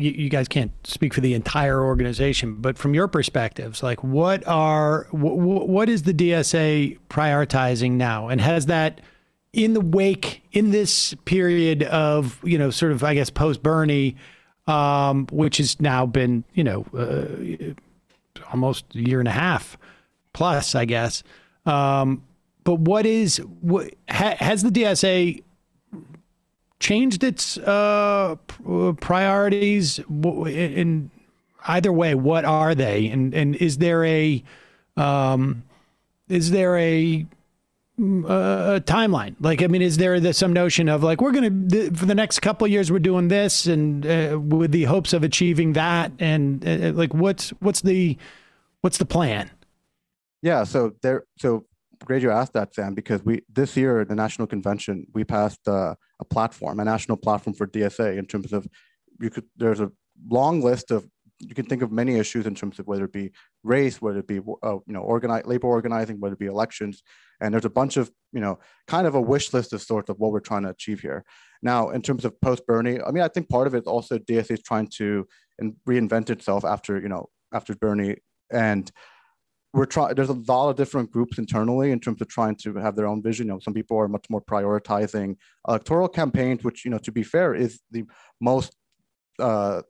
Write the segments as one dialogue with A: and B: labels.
A: you guys can't speak for the entire organization, but from your perspectives, like what is the DSA prioritizing now? And has that in this period of, sort of, I guess, post Bernie, which has now been, almost a year and a half plus, I guess. But has the DSA changed its priorities in either way? What are they? And is there a timeline? Like, I mean, is there some notion of like, we're going to, for the next couple of years, we're doing this and with the hopes of achieving that? And like, what's the plan?
B: Yeah. So great you asked that, Sam, because this year at the National Convention, we passed a national platform for DSA in terms of there's a long list of, you can think of many issues in terms of whether it be race, whether it be labor organizing, whether it be elections, and there's a bunch of kind of a wish list of sorts of what we're trying to achieve here. Now, in terms of post Bernie, I mean, I think part of it also DSA is trying to reinvent itself after Bernie, and there's a lot of different groups internally in terms of trying to have their own vision. Some people are much more prioritizing electoral campaigns, which to be fair is the most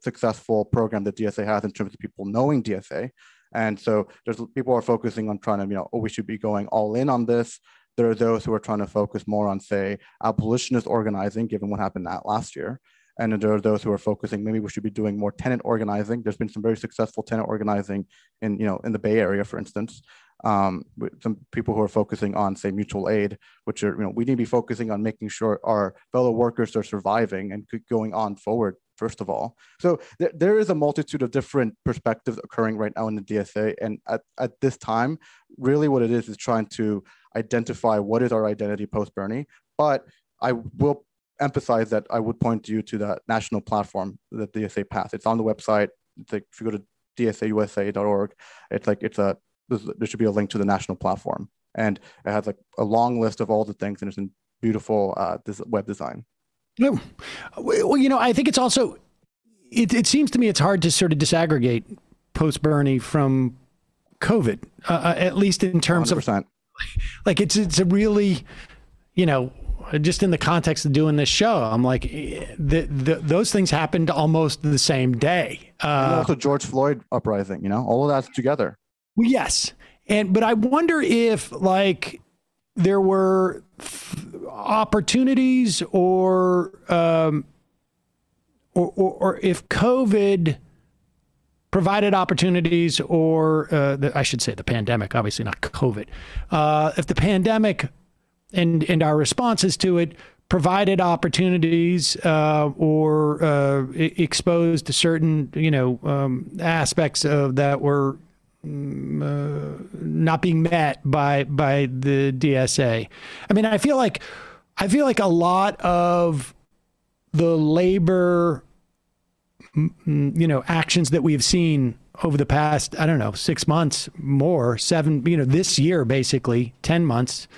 B: successful program that DSA has in terms of people knowing DSA. And so people are focusing on trying to, we should be going all in on this. There are those who are trying to focus more on, say, abolitionist organizing, given what happened that last year. And then there are those who are focusing, maybe we should be doing more tenant organizing. There's been some very successful tenant organizing in the Bay Area, for instance. With some people who are focusing on, say, mutual aid, which are, we need to be focusing on making sure our fellow workers are surviving and going on forward, first of all. So there is a multitude of different perspectives occurring right now in the DSA. And at this time, really what it is trying to identify what is our identity post-Bernie. But I will emphasize that I would point you to the national platform that DSA passed. It's on the website. It's like, if you go to dsausa.org, there should be a link to the national platform, and it has like a long list of all the things, and it's in beautiful web design.
A: No, well, I think it's also, it seems to me it's hard to sort of disaggregate post Bernie from COVID, at least in terms
B: 100%.
A: of like, it's a really, just in the context of doing this show, I'm like, those things happened almost the same day.
B: And also George Floyd uprising, all of that's together.
A: Well, yes. But I wonder if like there were opportunities or if COVID provided opportunities, or I should say the pandemic, obviously not COVID. If the pandemic and our responses to it provided opportunities or exposed to certain, aspects of that were not being met by the DSA. I mean, I feel like a lot of the labor, actions that we've seen over the past, 6 months, more, 7, this year, basically 10 months,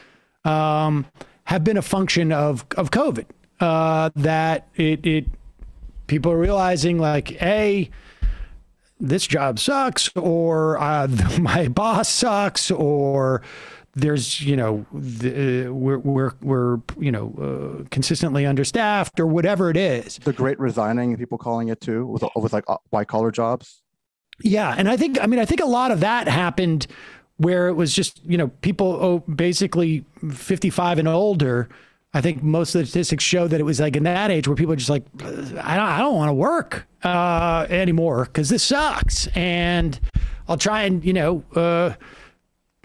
A: have been a function of COVID, that people are realizing like, this job sucks, or my boss sucks, or there's, we're consistently understaffed, or whatever it is.
B: The great resigning, people calling it too, with like white collar jobs.
A: Yeah. And I think a lot of that happened where it was just, people basically 55 and older. I think most of the statistics show that it was like in that age where people are just like, I don't want to work anymore because this sucks. And I'll try and,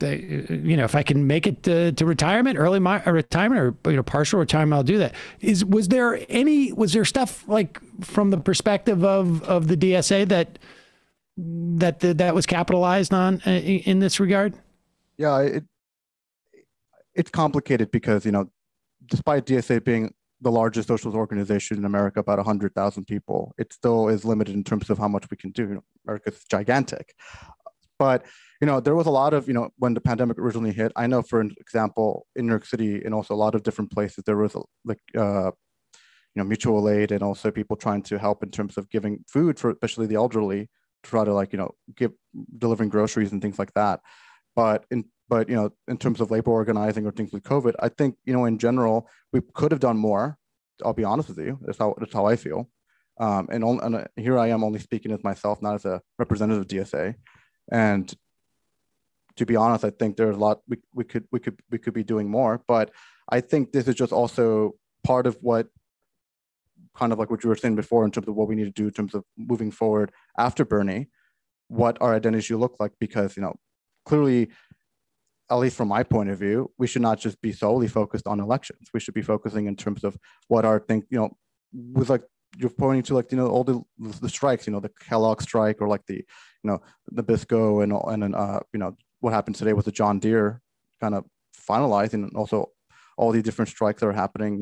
A: if I can make it to retirement, retirement, or partial retirement, I'll do that. Was there stuff like from the perspective of the DSA that was capitalized on in this regard?
B: Yeah, it's complicated because, despite DSA being the largest socialist organization in America, about 100,000 people, it still is limited in terms of how much we can do. America's gigantic. But, there was a lot of, when the pandemic originally hit, I know, for example, in New York City and also a lot of different places, there was mutual aid, and also people trying to help in terms of giving food for especially the elderly, to try to delivering groceries and things like that. But in terms of labor organizing or things with COVID, I think in general we could have done more. I'll be honest with you. That's how I feel. And here I am only speaking as myself, not as a representative of DSA. And to be honest, I think there's a lot we could be doing more. But I think this is just also part of what, kind of like what you were saying before, in terms of what we need to do in terms of moving forward after Bernie, what our identity should look like. Because clearly, at least from my point of view, we should not just be solely focused on elections. We should be focusing in terms of what our with like you're pointing to all the strikes, the Kellogg strike, or like the Nabisco, and then what happened today with the John Deere kind of finalizing, and also all the different strikes that are happening.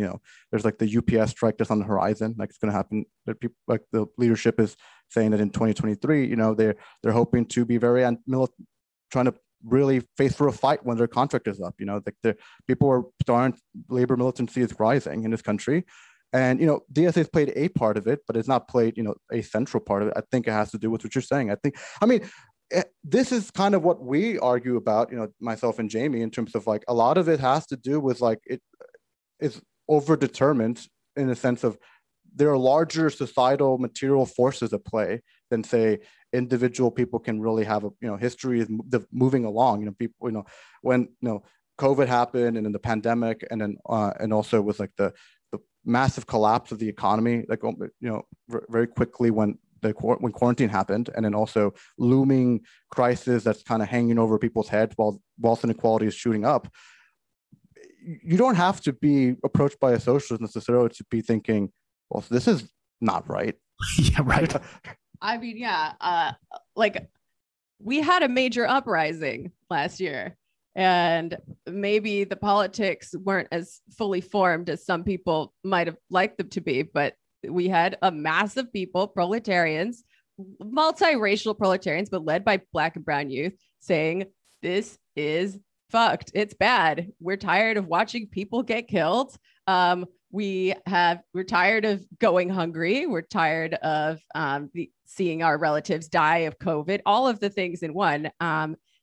B: There's like the UPS strike that's on the horizon, like it's going to happen. That people, like the leadership is saying that in 2023, they're hoping to be very trying to really face for a fight when their contract is up. The people are starting, labor militancy is rising in this country. And, DSA has played a part of it, but it's not played, a central part of it. I think it has to do with what you're saying. This is kind of what we argue about, myself and Jamie, in terms of like, a lot of it has to do with like, it is overdetermined in the sense of there are larger societal material forces at play than, say, individual people can really have a, history is moving along. People, when, COVID happened, and then the pandemic, and then, and also with like the massive collapse of the economy, like very quickly when quarantine happened, and then also looming crisis that's kind of hanging over people's heads while wealth inequality is shooting up. You don't have to be approached by a socialist necessarily to be thinking, well, this is not right.
A: Yeah, right.
C: Like we had a major uprising last year, and maybe the politics weren't as fully formed as some people might have liked them to be, but we had a mass of people, proletarians, multiracial proletarians, but led by Black and brown youth, saying, this is fucked. It's bad. We're tired of watching people get killed. We're tired of going hungry. We're tired of seeing our relatives die of COVID, all of the things in one.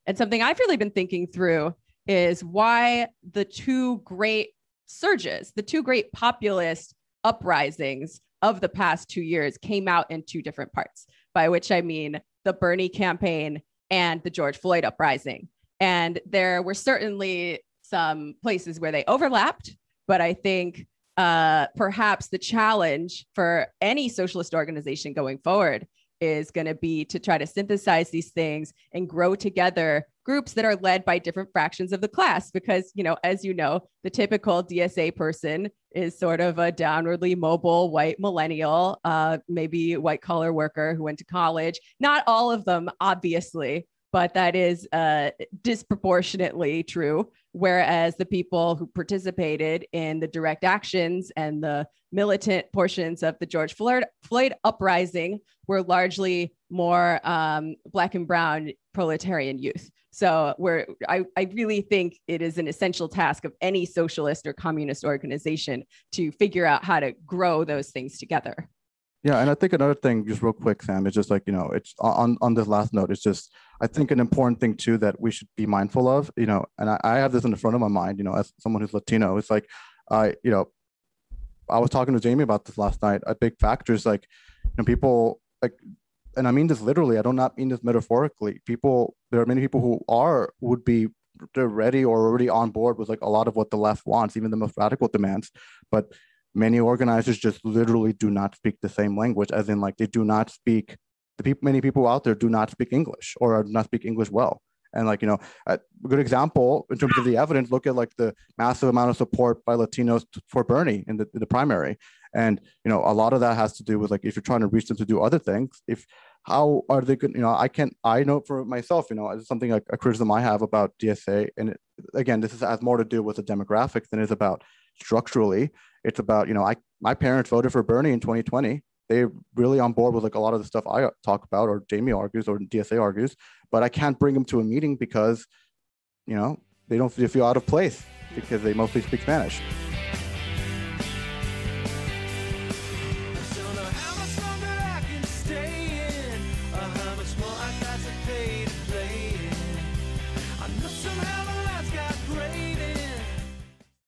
C: And something I've really been thinking through is why the two great surges, the two great populist uprisings of the past 2 years came out in two different parts, by which I mean the Bernie campaign and the George Floyd uprising. And there were certainly some places where they overlapped, but I think perhaps the challenge for any socialist organization going forward is going to be to try to synthesize these things and grow together groups that are led by different fractions of the class. Because, as the typical DSA person is sort of a downwardly mobile white millennial, maybe white collar worker who went to college. Not all of them, obviously, but that is disproportionately true. Whereas the people who participated in the direct actions and the militant portions of the George Floyd uprising were largely more Black and brown proletarian youth. So I really think it is an essential task of any socialist or communist organization to figure out how to grow those things together.
B: Yeah, and I think another thing, just real quick, Sam, is just like, it's on this last note, it's just, I think an important thing too that we should be mindful of, and I have this in the front of my mind, as someone who's Latino, it's like, I was talking to Jamie about this last night. A big factor is like, people like, and I mean this literally, I do not mean this metaphorically. There are many people who they're ready or already on board with like a lot of what the left wants, even the most radical demands. But many organizers just literally do not speak the same language, as in like they do not speak, many people out there do not speak English or do not speak English well. And like, a good example in terms of the evidence, look at like the massive amount of support by Latinos for Bernie in the primary. And, a lot of that has to do with like, if you're trying to reach them to do other things, how are they going, I know for myself, it's something like a criticism I have about DSA. And again, this has more to do with the demographics than it is about structurally. It's about, my parents voted for Bernie in 2020. They're really on board with like a lot of the stuff I talk about, or Jamie argues, or DSA argues, but I can't bring them to a meeting because, they feel out of place because they mostly speak Spanish.